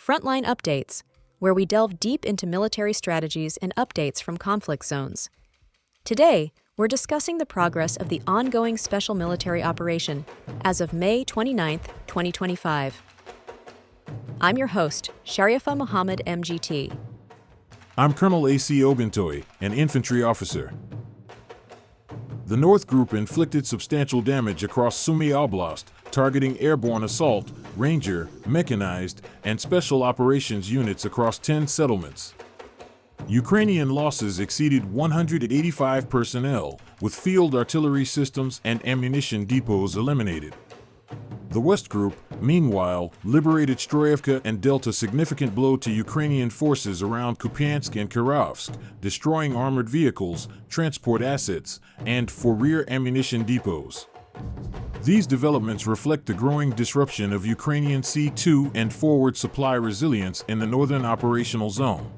Frontline Updates, where we delve deep into military strategies and updates from conflict zones. Today, we're discussing the progress of the ongoing special military operation as of May 29, 2025. I'm your host, Sharifa Mohammed, MGT. I'm Colonel A.C. Oguntoye, an infantry officer. The North Group inflicted substantial damage across Sumy Oblast, targeting airborne assault, ranger, mechanized, and special operations units across 10 settlements. Ukrainian losses exceeded 185 personnel, with field artillery systems and ammunition depots eliminated. The West Group, meanwhile, liberated Stroyevka and dealt a significant blow to Ukrainian forces around Kupiansk and Kharkiv, destroying armored vehicles, transport assets, and rear ammunition depots. These developments reflect the growing disruption of Ukrainian C2 and forward supply resilience in the northern operational zone.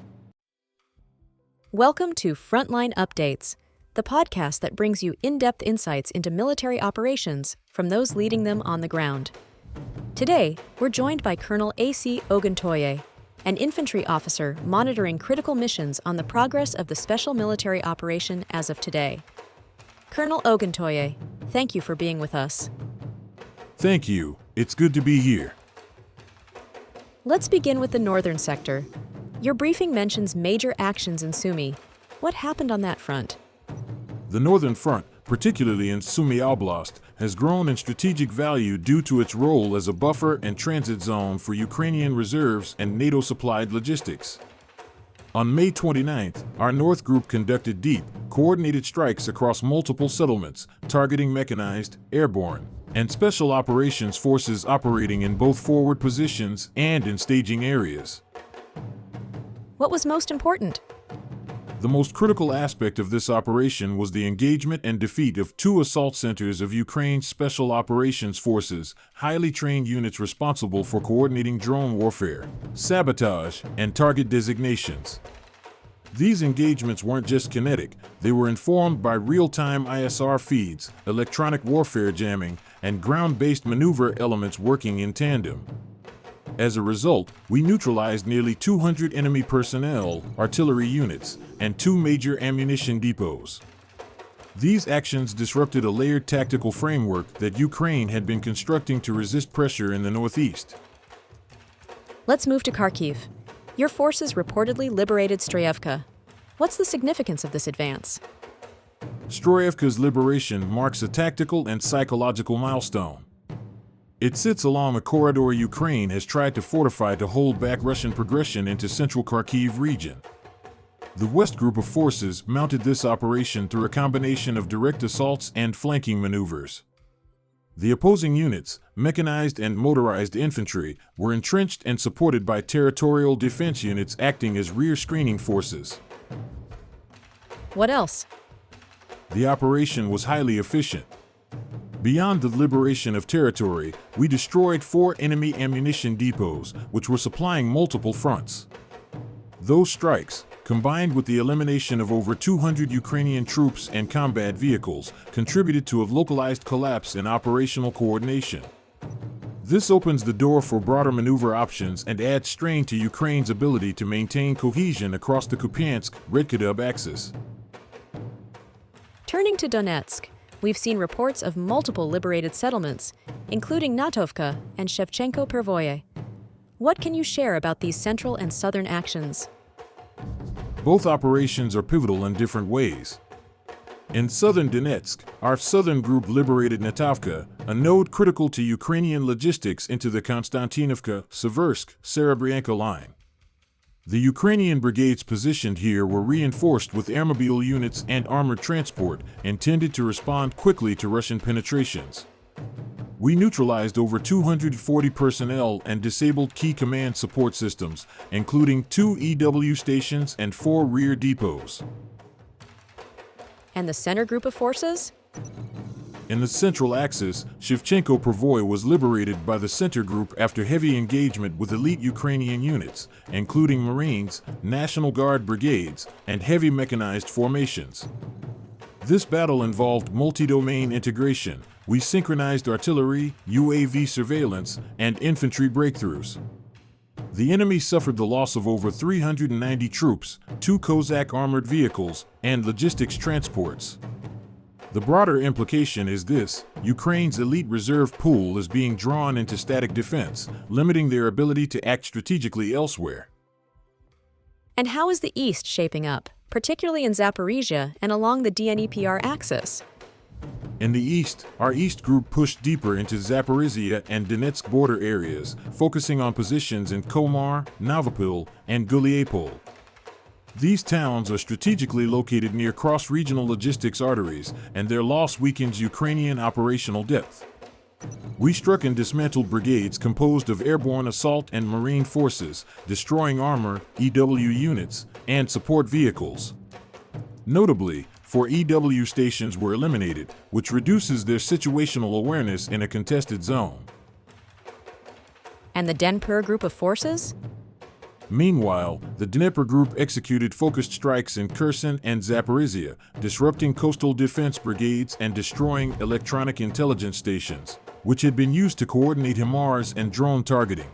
Welcome to Frontline Updates, the podcast that brings you in-depth insights into military operations from those leading them on the ground. Today, we're joined by Colonel A.C. Oguntoye, an infantry officer monitoring critical missions on the progress of the special military operation as of today. Colonel Oguntoye, thank you for being with us. Thank you. It's good to be here. Let's begin with the northern sector. Your briefing mentions major actions in Sumy. What happened on that front? The Northern Front, particularly in Sumy Oblast, has grown in strategic value due to its role as a buffer and transit zone for Ukrainian reserves and NATO-supplied logistics. On May 29th, our North Group conducted deep, coordinated strikes across multiple settlements, targeting mechanized, airborne, and special operations forces operating in both forward positions and in staging areas. What was most important? The most critical aspect of this operation was the engagement and defeat of 2 assault centers of Ukraine's Special Operations Forces, highly trained units responsible for coordinating drone warfare, sabotage, and target designations. These engagements weren't just kinetic, they were informed by real-time ISR feeds, electronic warfare jamming, and ground-based maneuver elements working in tandem. As a result, we neutralized nearly 200 enemy personnel, artillery units, and 2 major ammunition depots. These actions disrupted a layered tactical framework that Ukraine had been constructing to resist pressure in the northeast. Let's move to Kharkiv. Your forces reportedly liberated Stroyevka. What's the significance of this advance? Stroyevka's liberation marks a tactical and psychological milestone. It sits along a corridor Ukraine has tried to fortify to hold back Russian progression into central Kharkiv region. The West Group of forces mounted this operation through a combination of direct assaults and flanking maneuvers. The opposing units, mechanized and motorized infantry, were entrenched and supported by territorial defense units acting as rear screening forces. What else? The operation was highly efficient. Beyond the liberation of territory, we destroyed 4 enemy ammunition depots, which were supplying multiple fronts. Those strikes, combined with the elimination of over 200 Ukrainian troops and combat vehicles, contributed to a localized collapse in operational coordination. This opens the door for broader maneuver options and adds strain to Ukraine's ability to maintain cohesion across the Kupiansk-Redkadub axis. Turning to Donetsk, we've seen reports of multiple liberated settlements, including Natovka and Shevchenko-Pervoye. What can you share about these central and southern actions? Both operations are pivotal in different ways. In southern Donetsk, our southern group liberated Natovka, a node critical to Ukrainian logistics into the Konstantinovka-Seversk-Serebryanka line. The Ukrainian brigades positioned here were reinforced with airmobile units and armored transport intended to respond quickly to Russian penetrations. We neutralized over 240 personnel and disabled key command support systems, including 2 EW stations and 4 rear depots. And the center group of forces? In the central axis, Shevchenko-Pervoye was liberated by the center group after heavy engagement with elite Ukrainian units, including Marines, National Guard brigades, and heavy mechanized formations. This battle involved multi-domain integration. We synchronized artillery, UAV surveillance, and infantry breakthroughs. The enemy suffered the loss of over 390 troops, 2 Cossack armored vehicles, and logistics transports. The broader implication is this: Ukraine's elite reserve pool is being drawn into static defense, limiting their ability to act strategically elsewhere. And how is the East shaping up, particularly in Zaporizhia and along the Dnepr axis? In the east, our East Group pushed deeper into Zaporizhia and Donetsk border areas, focusing on positions in Komar, Novopil, and Guliapol. These towns are strategically located near cross-regional logistics arteries, and their loss weakens Ukrainian operational depth. We struck and dismantled brigades composed of airborne assault and marine forces, destroying armor, EW units, and support vehicles. Notably, 4 EW stations were eliminated, which reduces their situational awareness in a contested zone. And the Dnepr group of forces? Meanwhile, the Dnepr group executed focused strikes in Kherson and Zaporizhia, disrupting coastal defense brigades and destroying electronic intelligence stations, which had been used to coordinate HIMARS and drone targeting.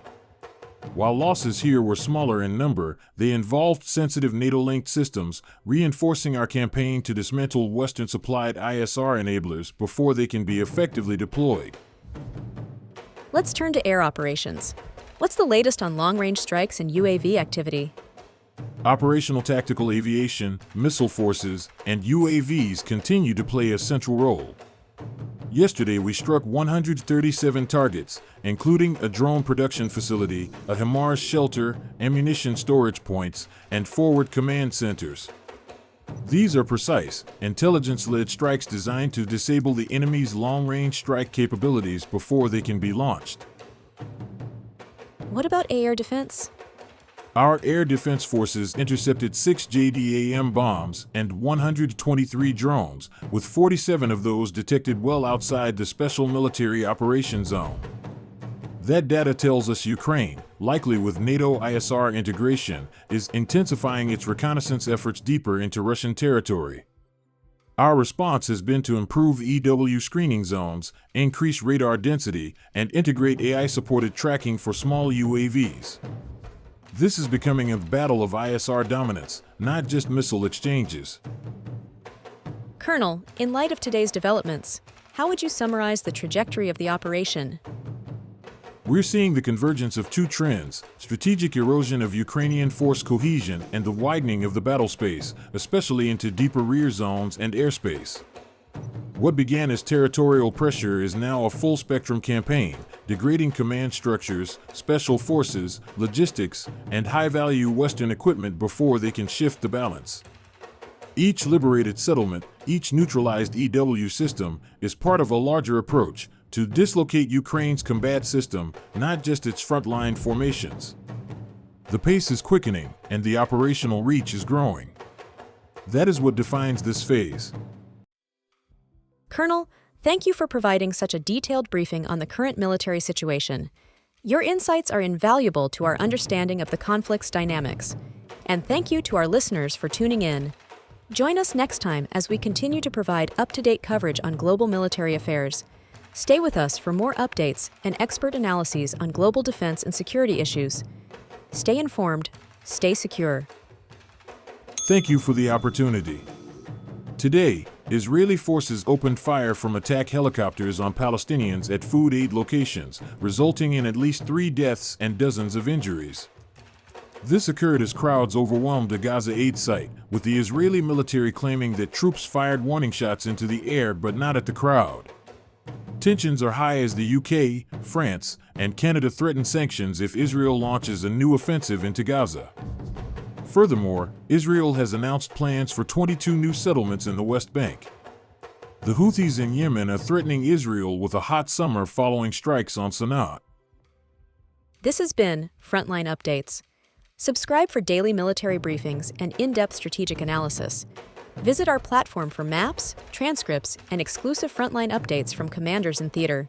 While losses here were smaller in number, they involved sensitive NATO-linked systems, reinforcing our campaign to dismantle Western-supplied ISR enablers before they can be effectively deployed. Let's turn to air operations. What's the latest on long-range strikes and UAV activity? Operational tactical aviation, missile forces, and UAVs continue to play a central role. Yesterday, we struck 137 targets, including a drone production facility, a HIMARS shelter, ammunition storage points, and forward command centers. These are precise, intelligence-led strikes designed to disable the enemy's long-range strike capabilities before they can be launched. What about air defense? Our air defense forces intercepted 6 JDAM bombs and 123 drones, with 47 of those detected well outside the Special Military Operations Zone. That data tells us Ukraine, likely with NATO ISR integration, is intensifying its reconnaissance efforts deeper into Russian territory. Our response has been to improve EW screening zones, increase radar density, and integrate AI-supported tracking for small UAVs. This is becoming a battle of ISR dominance, not just missile exchanges. Colonel, in light of today's developments, how would you summarize the trajectory of the operation? We're seeing the convergence of 2 trends: strategic erosion of Ukrainian force cohesion and the widening of the battle space, especially into deeper rear zones and airspace. What began as territorial pressure is now a full-spectrum campaign, degrading command structures, special forces, logistics, and high-value Western equipment before they can shift the balance. Each liberated settlement, each neutralized EW system, is part of a larger approach to dislocate Ukraine's combat system, not just its frontline formations. The pace is quickening, and the operational reach is growing. That is what defines this phase. Colonel, thank you for providing such a detailed briefing on the current military situation. Your insights are invaluable to our understanding of the conflict's dynamics. And thank you to our listeners for tuning in. Join us next time as we continue to provide up-to-date coverage on global military affairs. Stay with us for more updates and expert analyses on global defense and security issues. Stay informed, stay secure. Thank you for the opportunity. Today, Israeli forces opened fire from attack helicopters on Palestinians at food aid locations, resulting in at least 3 deaths and dozens of injuries. This occurred as crowds overwhelmed a Gaza aid site, with the Israeli military claiming that troops fired warning shots into the air but not at the crowd. Tensions are high as the UK, France, and Canada threaten sanctions if Israel launches a new offensive into Gaza. Furthermore, Israel has announced plans for 22 new settlements in the West Bank. The Houthis in Yemen are threatening Israel with a hot summer following strikes on Sana'a. This has been Frontline Updates. Subscribe for daily military briefings and in-depth strategic analysis. Visit our platform for maps, transcripts, and exclusive frontline updates from commanders in theater.